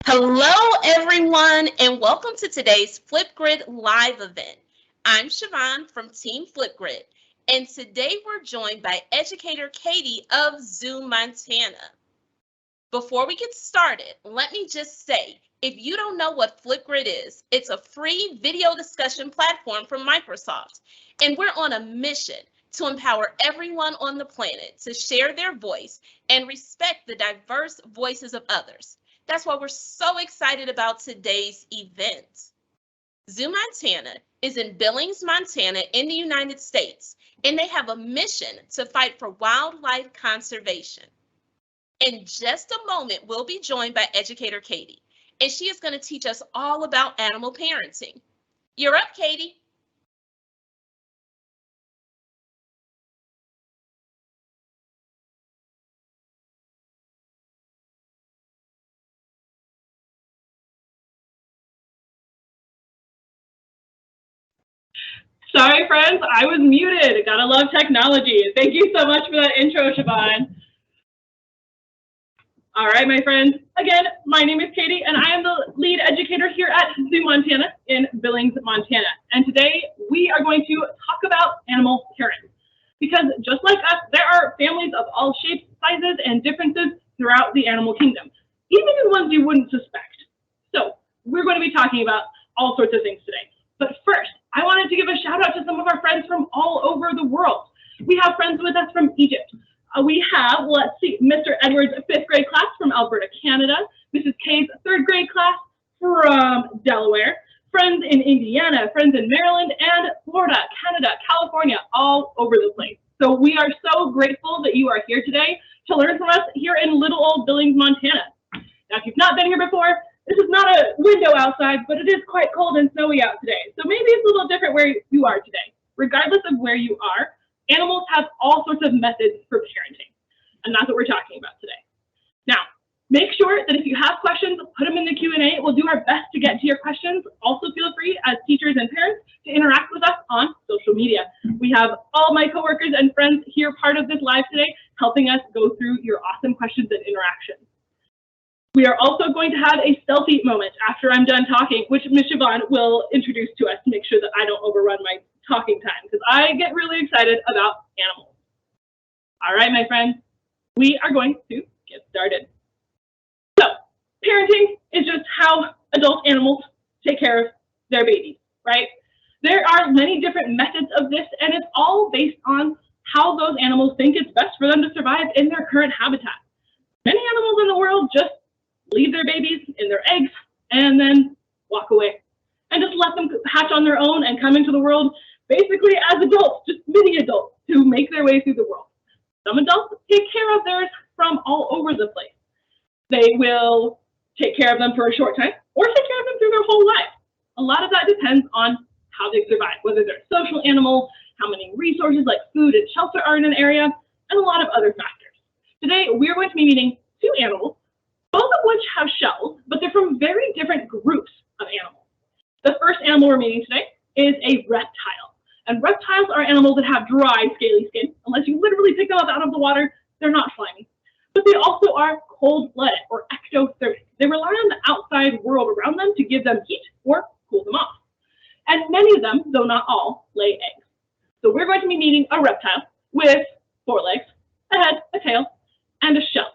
Hello, everyone, and welcome to today's Flipgrid Live Event. I'm Siobhan from Team Flipgrid, and today we're joined by Educator Katie of ZooMontana. Before we get started, let me just say, if you don't know what Flipgrid is, it's a free video discussion platform from Microsoft, and we're on a mission to empower everyone on the planet to share their voice and respect the diverse voices of others. That's why we're so excited about today's event. ZooMontana is in Billings, Montana in the United States, and they have a mission to fight for wildlife conservation. In just a moment, we'll be joined by Educator Katie, and she is going to teach us all about animal parenting. You're up, Katie. Sorry, friends, I was muted. Gotta love technology. Thank you so much for that intro, Siobhan. All right, my friends. Again, my name is Katie, and I am the lead educator here at ZooMontana in Billings, Montana. And today, we are going to talk about animal parenting. Because just like us, there are families of all shapes, sizes, and differences throughout the animal kingdom, even in ones you wouldn't suspect. So, we're going to be talking about all sorts of things today. But first, I wanted to give a shout out to some of our friends from all over the world. We have friends with us from Egypt. We have, let's see, Mr. Edward's 5th grade class from Alberta, Canada, Mrs. K's 3rd grade class from Delaware, friends in Indiana, friends in Maryland, and Florida, Canada, California, all over the place. So we are so grateful that you are here today to learn from us here in little old Billings, Montana. Now, if you've not been here before, this is not a window outside, but it is quite cold and snowy out today. So maybe it's a little different where you are today. Regardless of where you are, animals have all sorts of methods for parenting. And that's what we're talking about today. Now, make sure that if you have questions, put them in the Q&A. We'll do our best to get to your questions. Also feel free as teachers and parents to interact with us on social media. We have all my coworkers and friends here part of this live today, helping us go through your awesome questions and interactions. We are also going to have a selfie moment after I'm done talking, which Ms. Siobhan will introduce to us to make sure that I don't overrun my talking time, because I get really excited about animals. All right, my friends, we are going to get started. So, parenting is just how adult animals take care of their babies, right? There are many different methods of this, and it's all based on how those animals think it's best for them to survive in their current habitat. Many animals in the world just leave their babies in their eggs and then walk away and just let them hatch on their own and come into the world basically as adults, just mini adults who make their way through the world. Some adults take care of theirs from all over the place. They will take care of them for a short time or take care of them through their whole life. A lot of that depends on how they survive, whether they're a social animal, how many resources like food and shelter are in an area, and a lot of other factors. Today, we're going to be meeting 2 animals, both of which have shells, but they're from very different groups of animals. The first animal we're meeting today is a reptile. And reptiles are animals that have dry, scaly skin. Unless you literally pick them up out of the water, they're not slimy. But they also are cold-blooded or ectothermic. They rely on the outside world around them to give them heat or cool them off. And many of them, though not all, lay eggs. So we're going to be meeting a reptile with 4 legs, a head, a tail, and a shell.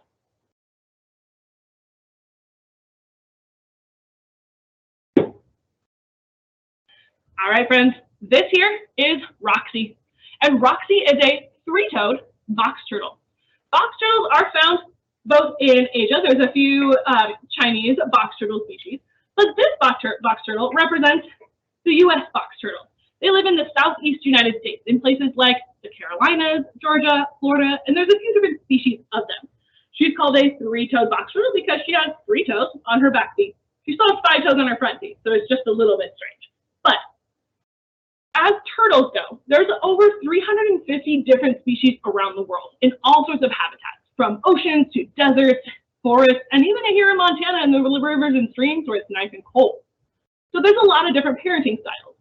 All right, friends, this here is Roxy. And Roxy is a 3-toed box turtle. Box turtles are found both in Asia. There's a few Chinese box turtle species, but this box turtle represents the U.S. box turtle. They live in the southeast United States in places like the Carolinas, Georgia, Florida, and there's a few different species of them. She's called a 3-toed box turtle because she has 3 toes on her back feet. She still has 5 toes on her front feet, so it's just a little bit strange. But as turtles go, there's over 350 different species around the world in all sorts of habitats, from oceans to deserts, forests, and even here in Montana in the rivers and streams where it's nice and cold. So there's a lot of different parenting styles.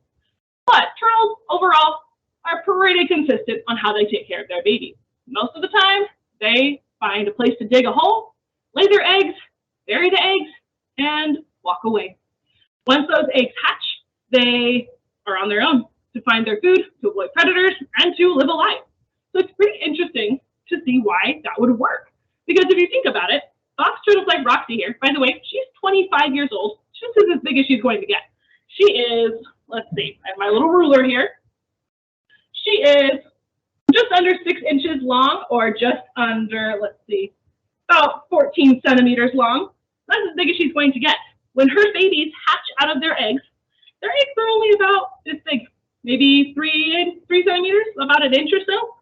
But turtles overall are pretty consistent on how they take care of their babies. Most of the time, they find a place to dig a hole, lay their eggs, bury the eggs, and walk away. Once those eggs hatch, they are on their own to find their food, to avoid predators, and to live alive. So it's pretty interesting to see why that would work. Because if you think about it, box turtles like Roxy here, by the way, she's 25 years old. She's as big as she's going to get. She is, let's see, I have my little ruler here. She is just under 6 inches long, or just under, let's see, about 14 centimeters long. That's as big as she's going to get. When her babies hatch out of their eggs are only about this big, maybe 3 centimeters, about an inch or so.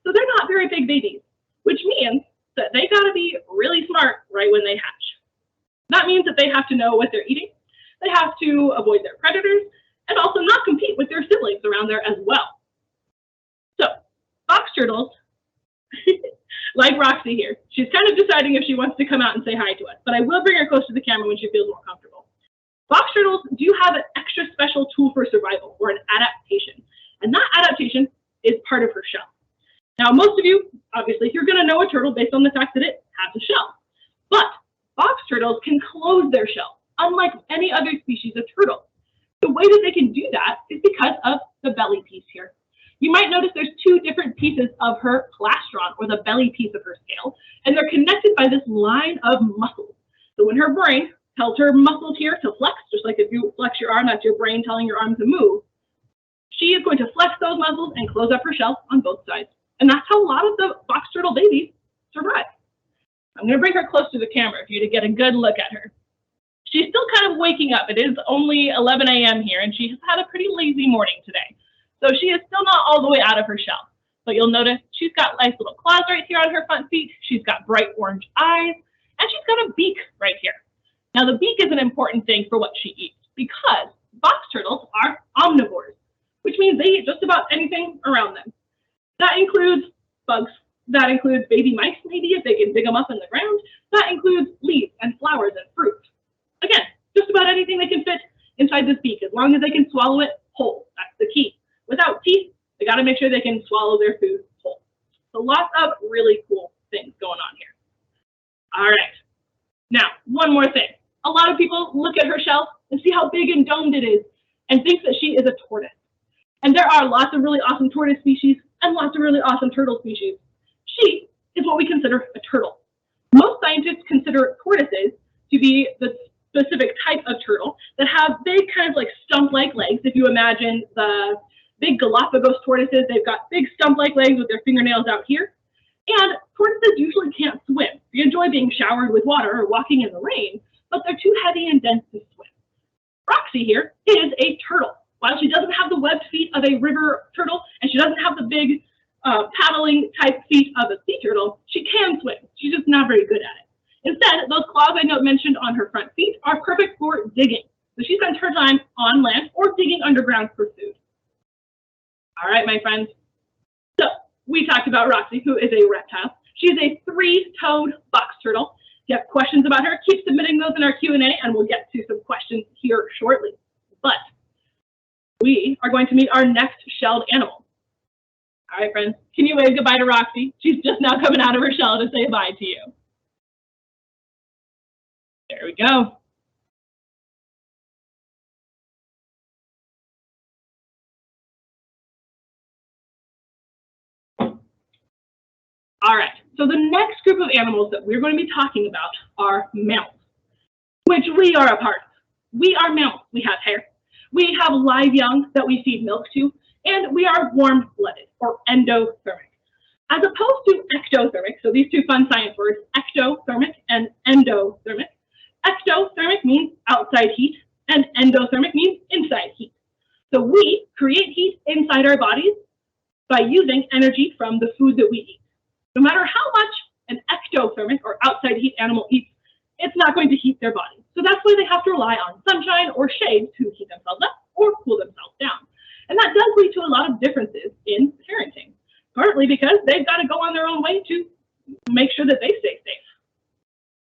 So they're not very big babies, which means that they got to be really smart right when they hatch. That means that they have to know what they're eating. They have to avoid their predators and also not compete with their siblings around there as well. So box turtles, like Roxy here, she's kind of deciding if she wants to come out and say hi to us, but I will bring her close to the camera when she feels more comfortable. Box turtles do have an extra special tool for survival, or an adaptation, and that adaptation is part of her shell. Now, most of you, obviously, you're going to know a turtle based on the fact that it has a shell, but box turtles can close their shell, unlike any other species of turtle. The way that they can do that is because of the belly piece here. You might notice there's 2 different pieces of her plastron, or the belly piece of her scale, and they're connected by this line of muscles. So when her brain tells her muscles here to flex, just like if you flex your arm, that's your brain telling your arm to move, she is going to flex those muscles and close up her shell on both sides. And that's how a lot of the box turtle babies survive. I'm going to bring her close to the camera for you to get a good look at her. She's still kind of waking up. It is only 11 a.m. here, and she has had a pretty lazy morning today. So she is still not all the way out of her shell. But you'll notice she's got nice little claws right here on her front feet. She's got bright orange eyes, and she's got a beak right here. Now, the beak is an important thing for what she eats, because box turtles are omnivores, which means they eat just about anything around them. That includes bugs. That includes baby mice, maybe, if they can dig them up in the ground. That includes leaves and flowers and fruit. Again, just about anything they can fit inside this beak, as long as they can swallow it whole. That's the key. Without teeth, they got to make sure they can swallow their food whole. So lots of really cool things going on here. All right. Now, one more thing. A lot of people look at her shell and see how big and domed it is and think that she is a tortoise. And there are lots of really awesome tortoise species and lots of really awesome turtle species. She is what we consider a turtle. Most scientists consider tortoises to be the specific type of turtle that have big kind of like stump-like legs. If you imagine the big Galapagos tortoises, they've got big stump-like legs with their fingernails out here. And tortoises usually can't swim. They enjoy being showered with water or walking in the rain, but they're too heavy and dense to swim. Roxy here is a turtle. While she doesn't have the webbed feet of a river turtle, and she doesn't have the big paddling type feet of a sea turtle, she can swim. She's just not very good at it. Instead, those claws I mentioned on her front feet are perfect for digging. So she spends her time on land or digging underground for food. All right, my friends. So we talked about Roxy, who is a reptile. She's a 3-toed box turtle. If you have questions about her, keep submitting those in our Q&A, and we'll get to some questions here shortly. But we are going to meet our next shelled animal. All right, friends, can you wave goodbye to Roxy? She's just now coming out of her shell to say bye to you. There we go. All right, so the next group of animals that we're going to be talking about are mammals, which we are a part of. We are mammals. We have hair. We have live young that we feed milk to, and we are warm-blooded, or endothermic. As opposed to ectothermic, so these 2 fun science words, ectothermic and endothermic. Ectothermic means outside heat, and endothermic means inside heat. So we create heat inside our bodies by using energy from the food that we eat. No matter how much an ectothermic or outside heat animal eats, it's not going to heat their body. So that's why they have to rely on sunshine or shade to heat themselves up or cool themselves down. And that does lead to a lot of differences in parenting, partly because they've got to go on their own way to make sure that they stay safe.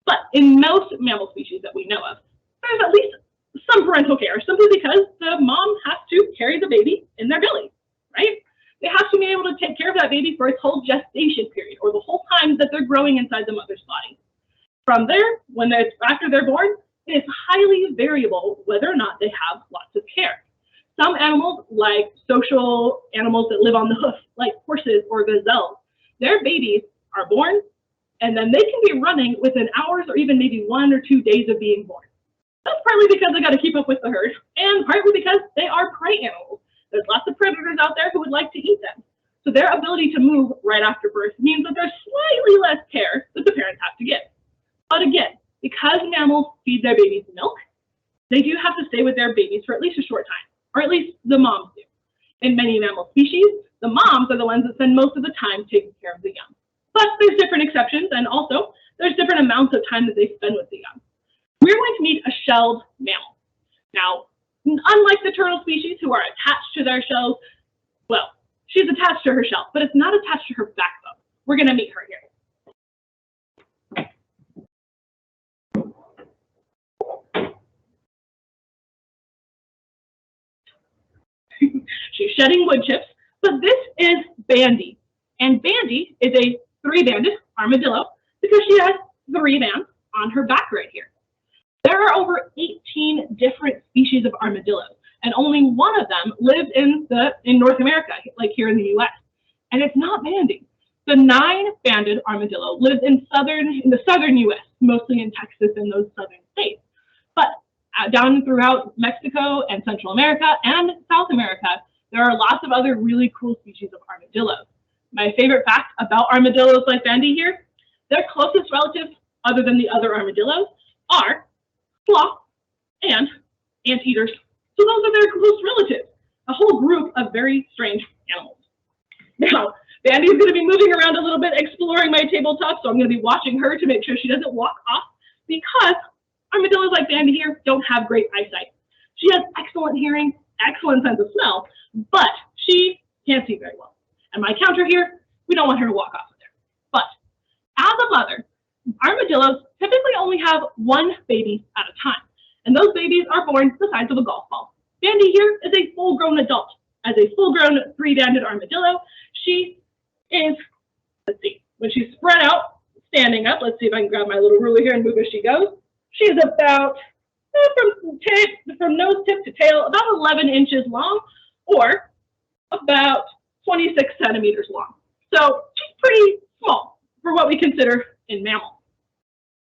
But in most mammal species that we know of, there's at least some parental care, simply because the mom has to carry the baby in their belly, right? They have to be able to take care of that baby for its whole gestation period, or the whole time that they're growing inside the mother's body. From there, after they're born, It is highly variable whether or not they have lots of care. Some animals, like social animals that live on the hoof, like horses or gazelles, their babies are born and then they can be running within hours or even maybe 1 or 2 days of being born. That's partly because they got to keep up with the herd, and partly because they are prey animals. There's lots of predators out there who would like to eat them. So their ability to move right after birth means that there's slightly less care that the parents have to give. But again, because mammals feed their babies milk, they do have to stay with their babies for at least a short time, or at least the moms do. In many mammal species, the moms are the ones that spend most of the time taking care of the young. But there's different exceptions, and also there's different amounts of time that they spend with the young. We're going to meet a shelled mammal. Now, unlike the turtle species who are attached to their shells, well, she's attached to her shell, but it's not attached to her backbone. We're going to meet her here. She's shedding wood chips, but this is Bandy. And Bandy is a 3-banded armadillo because she has 3 bands on her back right here. There are over 18 different species of armadillos, and only one of them lives in North America, like here in the US. And it's not Bandy. The 9-banded armadillo lives in the southern US, mostly in Texas and those southern states. But down throughout Mexico and Central America and South America, there are lots of other really cool species of armadillos. My favorite fact about armadillos like Bandy here, their closest relatives, other than the other armadillos, are sloth and anteaters. So those are their close relatives, a whole group of very strange animals. Now, Bandy is going to be moving around a little bit, exploring my tabletop, so I'm going to be watching her to make sure she doesn't walk off, because armadillos like Bandy here don't have great eyesight. She has excellent hearing, excellent sense of smell, but she can't see very well. And my counter here, we don't want her to walk off with her. But as a mother, armadillos typically only have 1 baby at a time, and those babies are born the size of a golf ball. Bandy here is a full-grown adult. As a full-grown 3-banded armadillo, she is, let's see, when she's spread out, standing up, let's see if I can grab my little ruler here and move as she goes. She is about, from nose tip to tail, about 11 inches long, or about 26 centimeters long. So she's pretty small for what we consider in mammals.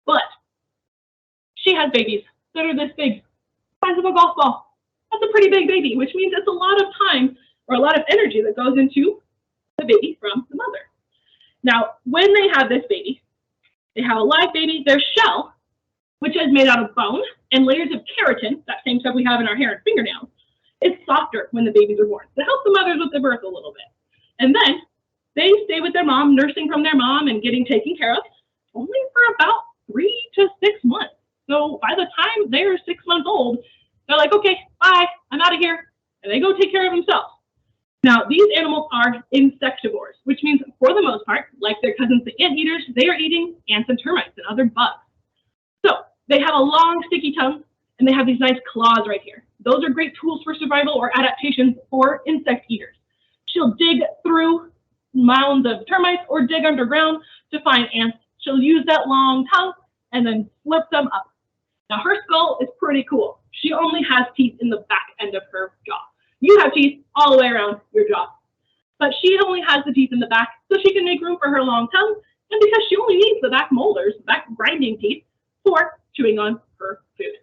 But she has babies that are this big, size of a golf ball. That's a pretty big baby, which means it's a lot of time or a lot of energy that goes into the baby from the mother. Now, when they have this baby, they have a live baby, their shell, which is made out of bone and layers of keratin, that same stuff we have in our hair and fingernails, is softer when the babies are born. To help the mothers with the birth a little bit. And then they stay with their mom, nursing from their mom and getting taken care of only for about 3 to 6 months. So by the time they're 6 months old, they're like, okay, bye, I'm out of here. And they go take care of themselves. Now, these animals are insectivores, which means for the most part, like their cousins, the anteaters, they are eating ants and termites and other bugs. So they have a long, sticky tongue, and they have these nice claws right here. Those are great tools for survival or adaptations for insect eaters. She'll dig through mounds of termites or dig underground to find ants. She'll use that long tongue and then flip them up. Now, her skull is pretty cool. She only has teeth in the back end of her jaw. You have teeth all the way around your jaw. But she only has the teeth in the back, so she can make room for her long tongue, and because she only needs the back molars, back grinding teeth, for chewing on her food.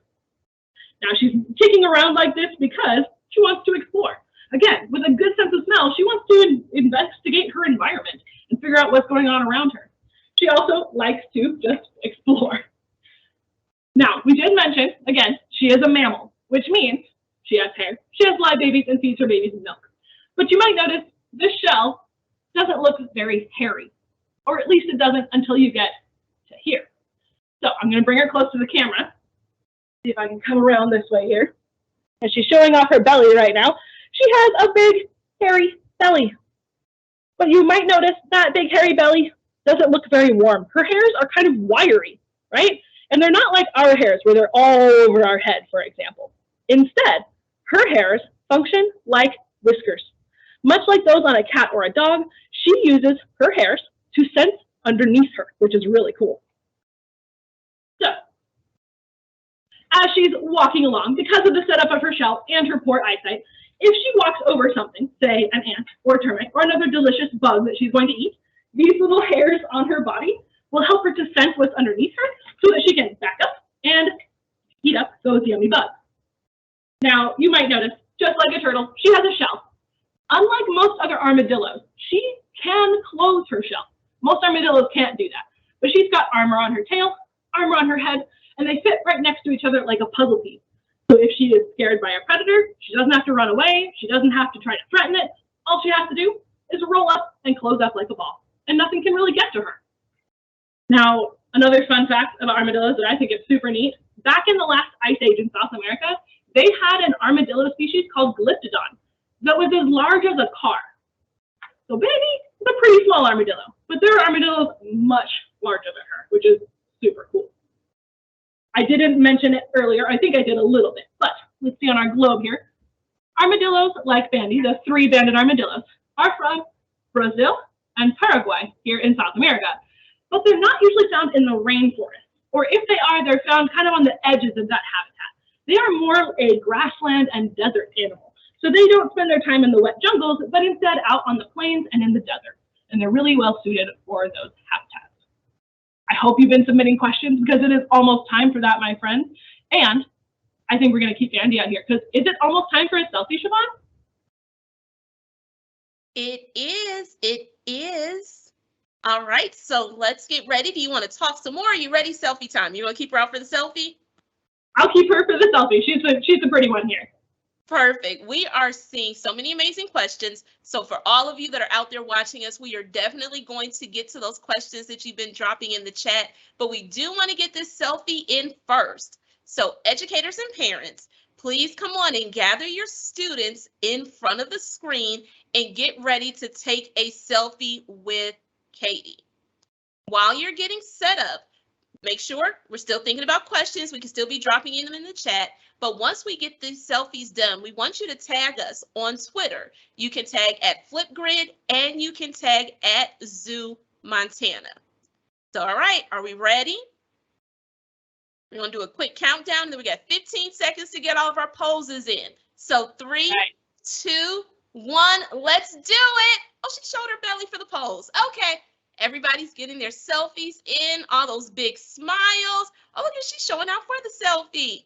Now, she's kicking around like this because she wants to explore. Again, with a good sense of smell, she wants to investigate her environment and figure out what's going on around her. She also likes to just explore. Now, we did mention, again, she is a mammal, which means she has hair, she has live babies, and feeds her babies milk. But you might notice this shell doesn't look very hairy, or at least it doesn't until you get to here. So I'm going to bring her close to the camera. See if I can come around this way here. And she's showing off her belly right now. She has a big, hairy belly. But you might notice that big, hairy belly doesn't look very warm. Her hairs are kind of wiry, right? And they're not like our hairs where they're all over our head, for example. Instead, her hairs function like whiskers. Much like those on a cat or a dog, she uses her hairs to sense underneath her, which is really cool. So, as she's walking along, because of the setup of her shell and her poor eyesight, if she walks over something, say an ant or a termite or another delicious bug that she's going to eat, these little hairs on her body will help her to sense what's underneath her so that she can back up and eat up those yummy bugs. Now, you might notice, just like a turtle, she has a shell. Unlike most other armadillos, she can close her shell. Most armadillos can't do that, but she's got armor on her tail, armor on her head, and they fit right next to each other like a puzzle piece. So if she is scared by a predator, she doesn't have to run away, she doesn't have to try to threaten it. All she has to do is roll up and close up like a ball, and nothing can really get to her. Now, another fun fact about armadillos that I think is super neat, back in the last ice age in South America, they had an armadillo species called Glyptodon that was as large as a car. So baby, it's a pretty small armadillo, but there are armadillos much larger than her, which is super cool. I didn't mention it earlier. I think I did a little bit, but let's see on our globe here. Armadillos, like Bandy, the 3-banded armadillos, are from Brazil and Paraguay here in South America, but they're not usually found in the rainforest, or if they are, they're found kind of on the edges of that habitat. They are more a grassland and desert animal, so they don't spend their time in the wet jungles, but instead out on the plains and in the desert, and they're really well suited for those habitats. I hope you've been submitting questions because it is almost time for that, my friends. And I think we're going to keep Andy out here because is it almost time for a selfie, Siobhan? It is. It is. All right, so let's get ready. Do you want to talk some more? Are you ready? Selfie time. You want to keep her out for the selfie? I'll keep her for the selfie. She's the pretty one here. Perfect. We are seeing so many amazing questions. So for all of you that are out there watching us, we are definitely going to get to those questions that you've been dropping in the chat, but we do want to get this selfie in first. So educators and parents, please come on and gather your students in front of the screen and get ready to take a selfie with Katie. While you're getting set up, make sure we're still thinking about questions. We can still be dropping them in the chat. But once we get these selfies done, we want you to tag us on Twitter. You can tag at Flipgrid and you can tag at ZooMontana. So, all right, are we ready? We're going to do a quick countdown. And then we got 15 seconds to get all of our poses in. So 3, 2, 1, let's do it. Oh, she showed her belly for the pose. Okay. Everybody's getting their selfies in, all those big smiles. Oh, look at she's showing out for the selfie.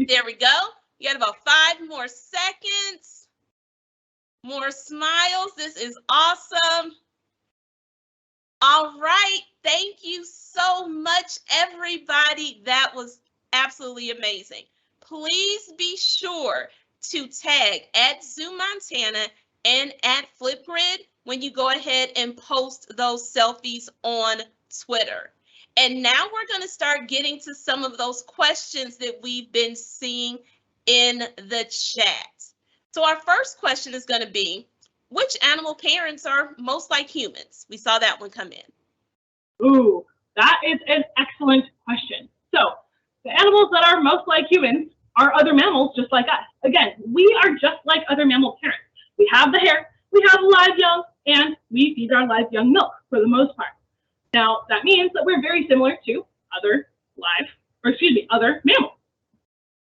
There we go. You got about 5 more seconds. More smiles. This is awesome. All right. Thank you so much, everybody. That was absolutely amazing. Please be sure to tag at ZooMontana and at Flipgrid when you go ahead and post those selfies on Twitter. And now we're going to start getting to some of those questions that we've been seeing in the chat. So our first question is going to be, which animal parents are most like humans? We saw that one come in. Ooh, that is an excellent question. So the animals that are most like humans are other mammals just like us. Again, we are just like other mammal parents. We have the hair, we have live young, and we feed our live young milk for the most part. Now, that means that we're very similar to other mammals.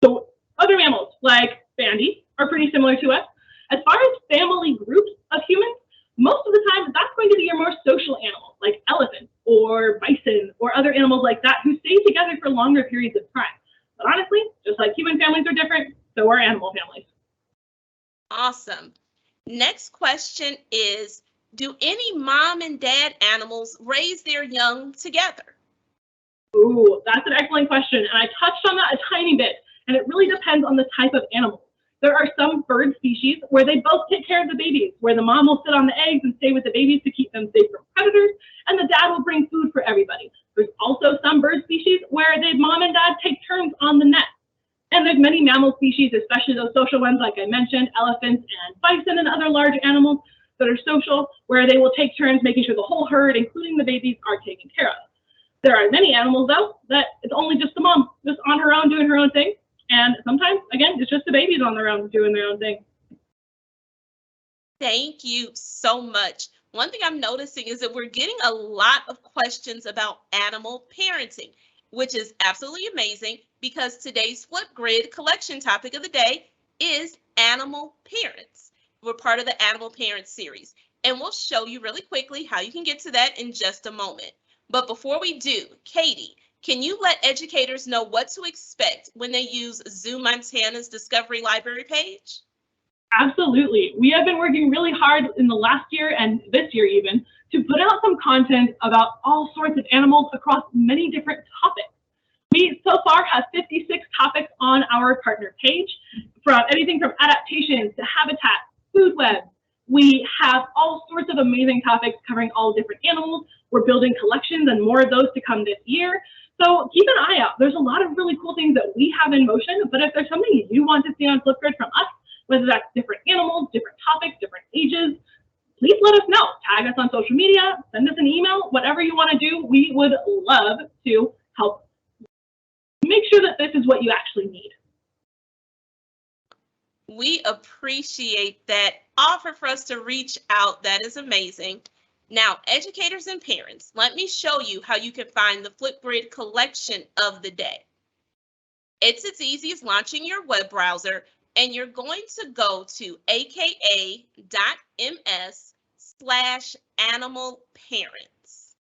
So other mammals like Bandy are pretty similar to us. As far as family groups of humans, most of the time that's going to be your more social animals like elephants or bison or other animals like that who stay together for longer periods of time. But honestly, just like human families are different, so are animal families. Awesome. Next question is, do any mom and dad animals raise their young together? Ooh, that's an excellent question. And I touched on that a tiny bit, and it really depends on the type of animal. There are some bird species where they both take care of the babies, where the mom will sit on the eggs and stay with the babies to keep them safe from predators, and the dad will bring food for everybody. There's also some bird species where the mom and dad take turns on the nest. And there's many mammal species, especially those social ones like I mentioned, elephants and bison and other large animals that are social, where they will take turns making sure the whole herd, including the babies, are taken care of. There are many animals, though, that it's only just the mom, just on her own, doing her own thing. And sometimes, again, it's just the babies on their own, doing their own thing. Thank you so much. One thing I'm noticing is that we're getting a lot of questions about animal parenting. which is absolutely amazing because today's Flipgrid collection topic of the day is animal parents. We're part of the Animal Parents series, and we'll show you really quickly how you can get to that in just a moment. But before we do, Katie, can you let educators know what to expect when they use ZooMontana's Discovery Library page? Absolutely. We have been working really hard in the last year and this year even to put out some content about all sorts of animals across many different topics. We so far have 56 topics on our partner page, from anything from adaptations to habitat, food webs. We have all sorts of amazing topics covering all different animals. We're building collections and more of those to come this year. So keep an eye out. There's a lot of really cool things that we have in motion, but if there's something you want to see on Flipgrid from us, whether that's different animals, different topics, different ages, please let us know. Tag us on social media, send us an email, whatever you want to do. We would love to help make sure that this is what you actually need. We appreciate that offer for us to reach out. That is amazing. Now, educators and parents, let me show you how you can find the Flipgrid collection of the day. It's as easy as launching your web browser, and you're going to go to aka.ms/animalparents.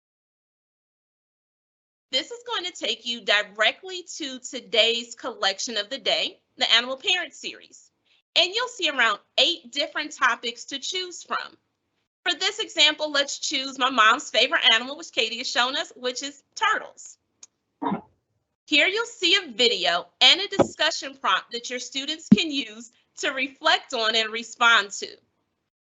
This is going to take you directly to today's collection of the day, the Animal Parents series. And you'll see around 8 different topics to choose from. For this example, let's choose my mom's favorite animal, which Katie has shown us, which is turtles. Here you'll see a video and a discussion prompt that your students can use to reflect on and respond to.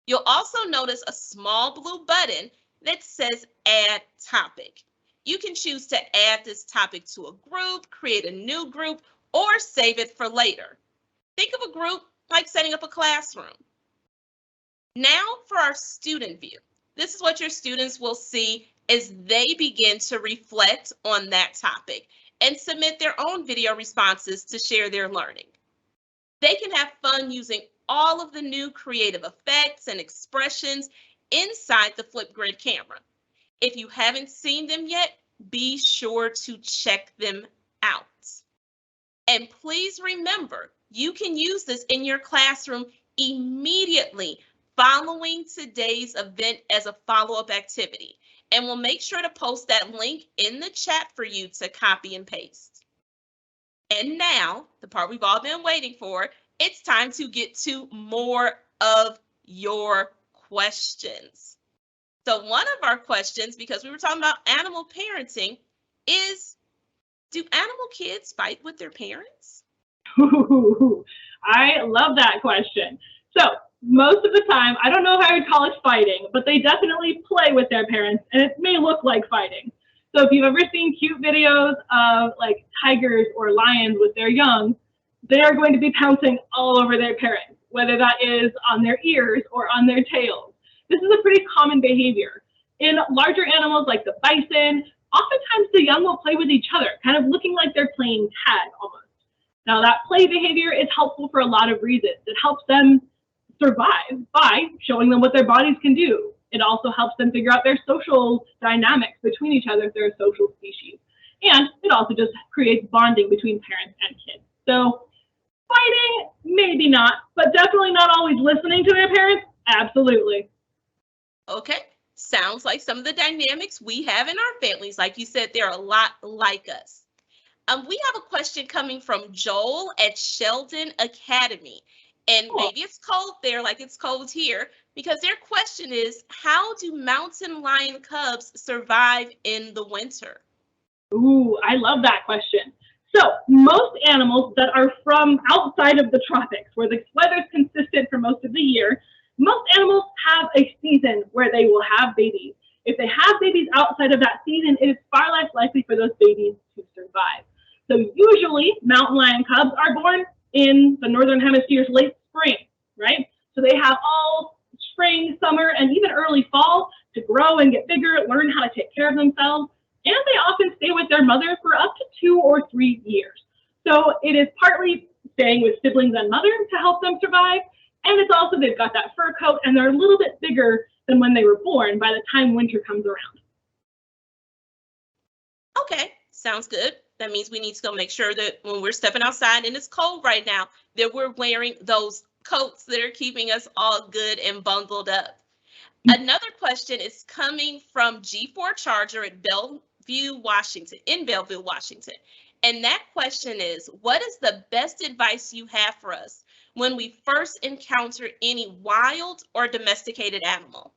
You'll also notice a small blue button that says Add Topic. You can choose to add this topic to a group, create a new group, or save it for later. Think of a group like setting up a classroom. Now for our student view. This is what your students will see as they begin to reflect on that topic and submit their own video responses to share their learning. They can have fun using all of the new creative effects and expressions inside the Flipgrid camera. If you haven't seen them yet, be sure to check them out. And please remember, you can use this in your classroom immediately following today's event as a follow-up activity. And we'll make sure to post that link in the chat for you to copy and paste. And now, the part we've all been waiting for, it's time to get to more of your questions. So one of our questions, because we were talking about animal parenting, is, do animal kids fight with their parents? Ooh, I love that question. So most of the time, I don't know if I would call it fighting, but they definitely play with their parents, and it may look like fighting. So if you've ever seen cute videos of like tigers or lions with their young, they are going to be pouncing all over their parents, whether that is on their ears or on their tails. This is a pretty common behavior. In larger animals like the bison, oftentimes the young will play with each other, kind of looking like they're playing tag almost. Now that play behavior is helpful for a lot of reasons. It helps them survive by showing them what their bodies can do. It also helps them figure out their social dynamics between each other if they're a social species. And it also just creates bonding between parents and kids. So fighting, maybe not, but definitely not always listening to their parents, absolutely. Okay, sounds like some of the dynamics we have in our families. Like you said, they're a lot like us. We have a question coming from Joel at Sheldon Academy. And maybe it's cold there like it's cold here, because their question is, how do mountain lion cubs survive in the winter? Ooh, I love that question. So most animals that are from outside of the tropics, where the weather's consistent for most of the year, most animals have a season where they will have babies. If they have babies outside of that season, it is far less likely for those babies to survive. So usually mountain lion cubs are born in the Northern Hemisphere's late spring, right? So they have all spring, summer, and even early fall to grow and get bigger, learn how to take care of themselves, and they often stay with their mother for up to 2 or 3 years. So it is partly staying with siblings and mother to help them survive, and it's also they've got that fur coat and they're a little bit bigger than when they were born by the time winter comes around. Okay, sounds good. That means we need to go make sure that when we're stepping outside and it's cold right now, that we're wearing those coats that are keeping us all good and bundled up. Another question is coming from G4 Charger at Bellevue, Washington, in Bellevue, Washington. And that question is, what is the best advice you have for us when we first encounter any wild or domesticated animal?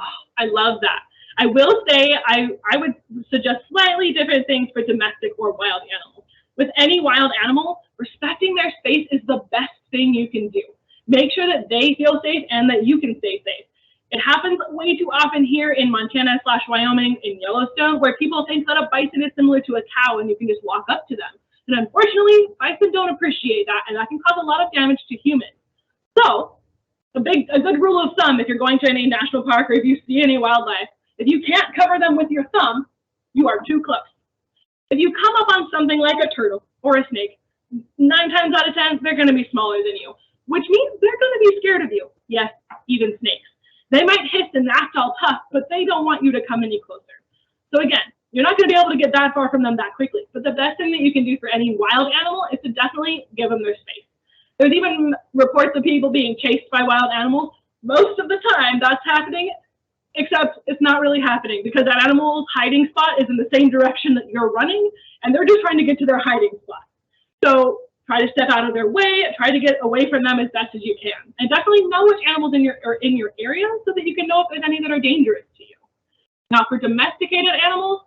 Oh, I love that. I will say I would suggest slightly different things for domestic or wild animals. With any wild animal, respecting their space is the best thing you can do. Make sure that they feel safe and that you can stay safe. It happens way too often here in Montana/Wyoming, in Yellowstone, where people think that a bison is similar to a cow and you can just walk up to them. And unfortunately, bison don't appreciate that, and that can cause a lot of damage to humans. So a good rule of thumb, if you're going to any national park or if you see any wildlife, if you can't cover them with your thumb, you are too close. If you come up on something like a turtle or a snake, 9 times out of 10, they're going to be smaller than you, which means they're going to be scared of you. Yes, even snakes. They might hiss and act all tough, but they don't want you to come any closer. So again, you're not going to be able to get that far from them that quickly, but the best thing that you can do for any wild animal is to definitely give them their space. There's even reports of people being chased by wild animals. Most of the time that's happening, except it's not really happening because that animal's hiding spot is in the same direction that you're running, and they're just trying to get to their hiding spot. So try to step out of their way, try to get away from them as best as you can. And definitely know which animals are in your area so that you can know if there's any that are dangerous to you. Now for domesticated animals,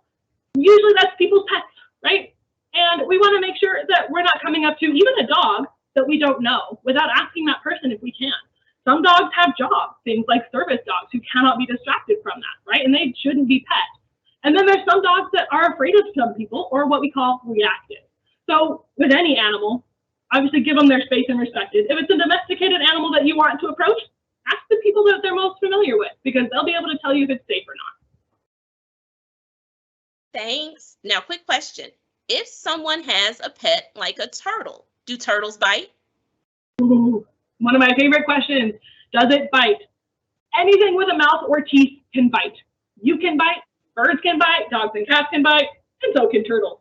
usually that's people's pets, right? And we want to make sure that we're not coming up to even a dog that we don't know without asking that person if we can. Some dogs have jobs, things like service dogs who cannot be distracted from that, right? And they shouldn't be pets. And then there's some dogs that are afraid of some people, or what we call reactive. So with any animal, obviously give them their space and respect it. If it's a domesticated animal that you want to approach, ask the people that they're most familiar with because they'll be able to tell you if it's safe or not. Thanks. Now, quick question. If someone has a pet like a turtle, do turtles bite? Ooh, one of my favorite questions. Does it bite? Anything with a mouth or teeth can bite. You can bite, birds can bite, dogs and cats can bite, and so can turtles.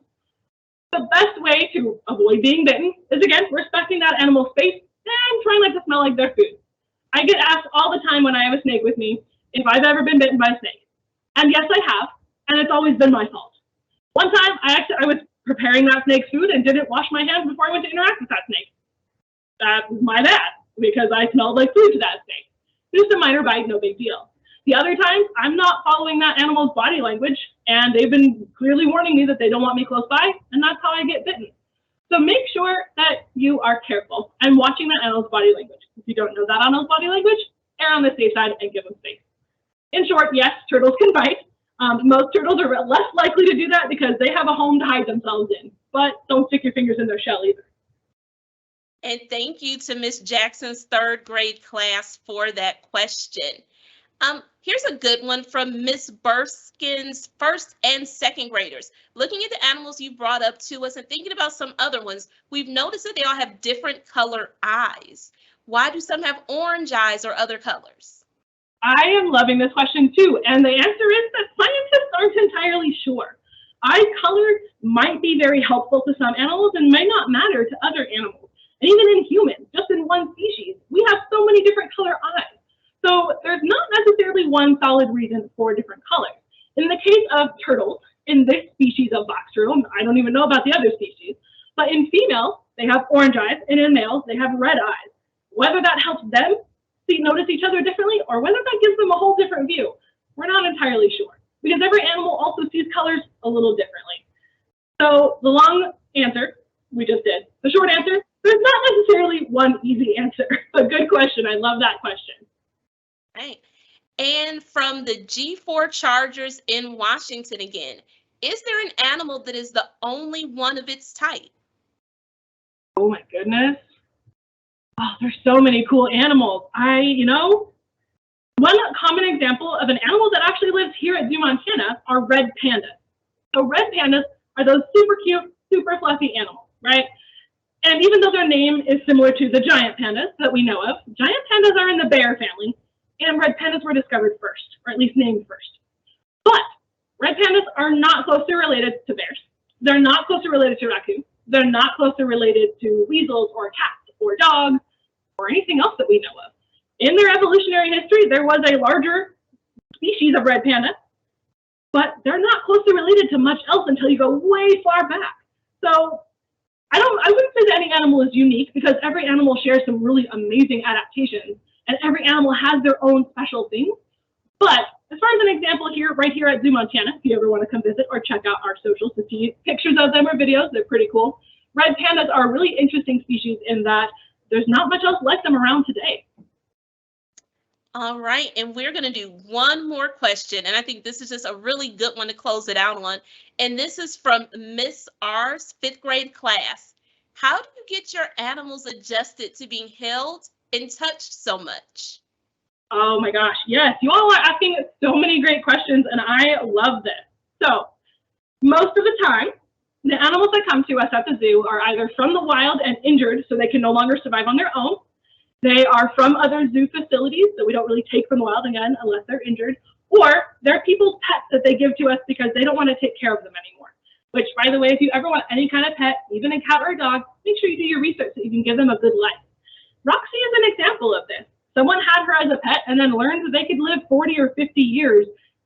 The best way to avoid being bitten is, again, respecting that animal's space and trying not to smell like their food. I get asked all the time when I have a snake with me if I've ever been bitten by a snake. And yes, I have, and it's always been my fault. One time, I was preparing that snake's food and didn't wash my hands before I went to interact with that snake. That was my bad, because I smelled like food to that snake. Just a minor bite, no big deal. The other times, I'm not following that animal's body language, and they've been clearly warning me that they don't want me close by, and that's how I get bitten. So make sure that you are careful and watching that animal's body language. If you don't know that animal's body language, err on the safe side and give them space. In short, yes, turtles can bite. Most turtles are less likely to do that because they have a home to hide themselves in, but don't stick your fingers in their shell either. And thank you to Miss Jackson's 3rd grade class for that question. Here's a good one from Miss Burskin's 1st and 2nd graders. Looking at the animals you brought up to us and thinking about some other ones, we've noticed that they all have different color eyes. Why do some have orange eyes or other colors? I am loving this question too, and the answer is that scientists aren't entirely sure. Eye color might be very helpful to some animals and may not matter to other animals. And even in humans, just in one species, we have so many different color eyes. So there's not necessarily one solid reason for different colors. In the case of turtles, in this species of box turtle, I don't even know about the other species, but in females, they have orange eyes, and in males, they have red eyes. Whether that helps them notice each other differently, or whether that gives them a whole different view, we're not entirely sure, because every animal also sees colors a little differently. So the long answer, we just did. The short answer, there's not necessarily one easy answer. A good question. I love that question. Right. And from the G4 Chargers in Washington again, is there an animal that is the only one of its type? Oh my goodness. Oh, there's so many cool animals. One common example of an animal that actually lives here at ZooMontana are red pandas. So red pandas are those super cute, super fluffy animals, right? And even though their name is similar to the giant pandas that we know of, giant pandas are in the bear family, and red pandas were discovered first, or at least named first. But red pandas are not closely related to bears, They're not closely related to raccoons. They're not closely related to weasels or cats or dogs or anything else that we know of. In their evolutionary history, there was a larger species of red panda, but they're not closely related to much else until you go way far back. So I wouldn't say that any animal is unique, because every animal shares some really amazing adaptations, and every animal has their own special things. But as far as an example here, right here at ZooMontana, if you ever want to come visit or check out our socials to see pictures of them or videos, they're pretty cool. Red pandas are a really interesting species in that there's not much else like them around today. All right, and we're going to do one more question, and I think this is just a really good one to close it out on. And this is from Miss R's 5th grade class. How do you get your animals adjusted to being held and touched so much? Oh my gosh, yes, you all are asking so many great questions, and I love this. So most of the time, the animals that come to us at the zoo are either from the wild and injured, so they can no longer survive on their own. They are from other zoo facilities that we don't really take from the wild, again, unless they're injured, or they're people's pets that they give to us because they don't want to take care of them anymore. Which, by the way, if you ever want any kind of pet, even a cat or a dog, make sure you do your research so you can give them a good life. Roxy is an example of this. Someone had her as a pet and then learned that they could live 40 or 50 years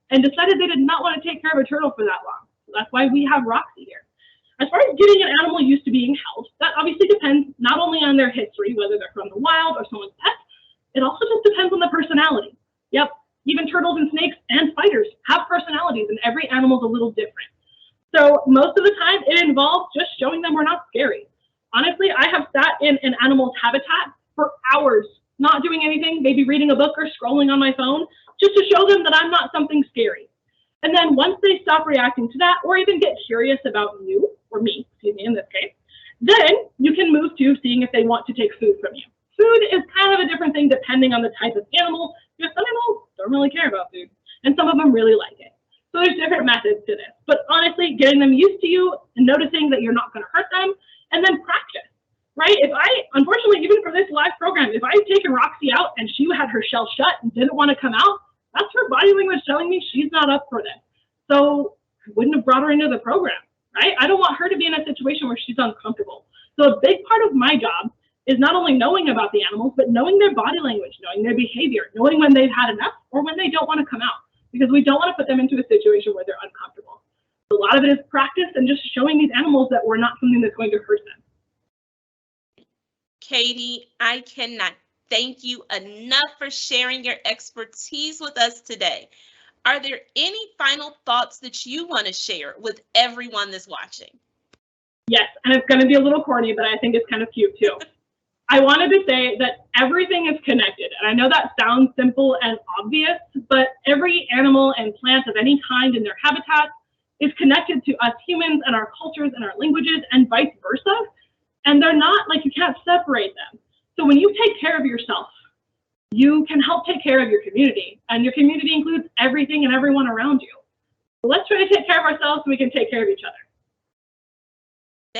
and decided they did not want to take care of a turtle for that long. So that's why we have Roxy here. As far as getting an animal used to being held, that obviously depends not only on their history, whether they're from the wild or someone's pet, it also just depends on the personality. Yep, even turtles and snakes and spiders have personalities, and every animal's a little different. So most of the time, it involves just showing them we're not scary. Honestly, I have sat in an animal's habitat for hours, not doing anything, maybe reading a book or scrolling on my phone, just to show them that I'm not something scary. And then once they stop reacting to that, or even get curious about you, or me, excuse me, in this case, then you can move to seeing if they want to take food from you. Food is kind of a different thing depending on the type of animal, because some animals don't really care about food, and some of them really like it. So there's different methods to this. But honestly, getting them used to you and noticing that you're not going to hurt them, and then practice, right? Unfortunately, even for this live program, if I had taken Roxy out and she had her shell shut and didn't want to come out, that's her body language telling me she's not up for this. So I wouldn't have brought her into the program, right? I don't want her to be in a situation where she's uncomfortable. So a big part of my job is not only knowing about the animals, but knowing their body language, knowing their behavior, knowing when they've had enough or when they don't want to come out, because we don't want to put them into a situation where they're uncomfortable. So a lot of it is practice and just showing these animals that we're not something that's going to hurt them. Katie, I cannot thank you enough for sharing your expertise with us today. Are there any final thoughts that you want to share with everyone that's watching? Yes, and it's going to be a little corny, but I think it's kind of cute too. I wanted to say that everything is connected. And I know that sounds simple and obvious, but every animal and plant of any kind in their habitat is connected to us humans and our cultures and our languages and vice versa. And they're not, like, you can't separate them. So when you take care of yourself, you can help take care of your community, and your community includes everything and everyone around you. So let's try to take care of ourselves so we can take care of each other.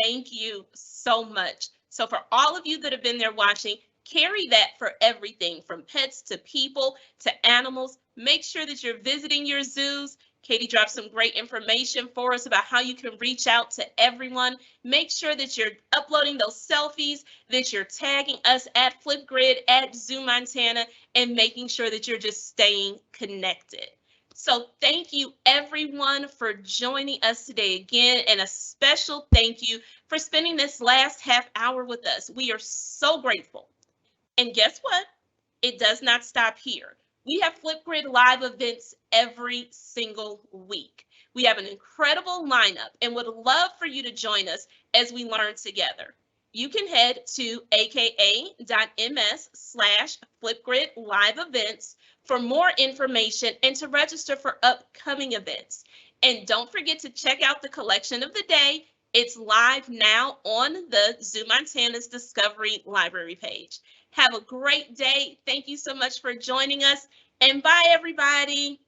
Thank you so much. So for all of you that have been there watching, carry that for everything from pets to people to animals. Make sure that you're visiting your zoos. Katie dropped some great information for us about how you can reach out to everyone. Make sure that you're uploading those selfies, that you're tagging us at Flipgrid, at ZooMontana, and making sure that you're just staying connected. So thank you everyone for joining us today again, and a special thank you for spending this last half hour with us. We are so grateful. And guess what? It does not stop here. We have Flipgrid Live events every single week. We have an incredible lineup and would love for you to join us as we learn together. You can head to aka.ms/Flipgrid Live Events for more information and to register for upcoming events. And don't forget to check out the collection of the day. It's live now on the ZooMontana's Discovery Library page. Have a great day. Thank you so much for joining us, and bye, everybody.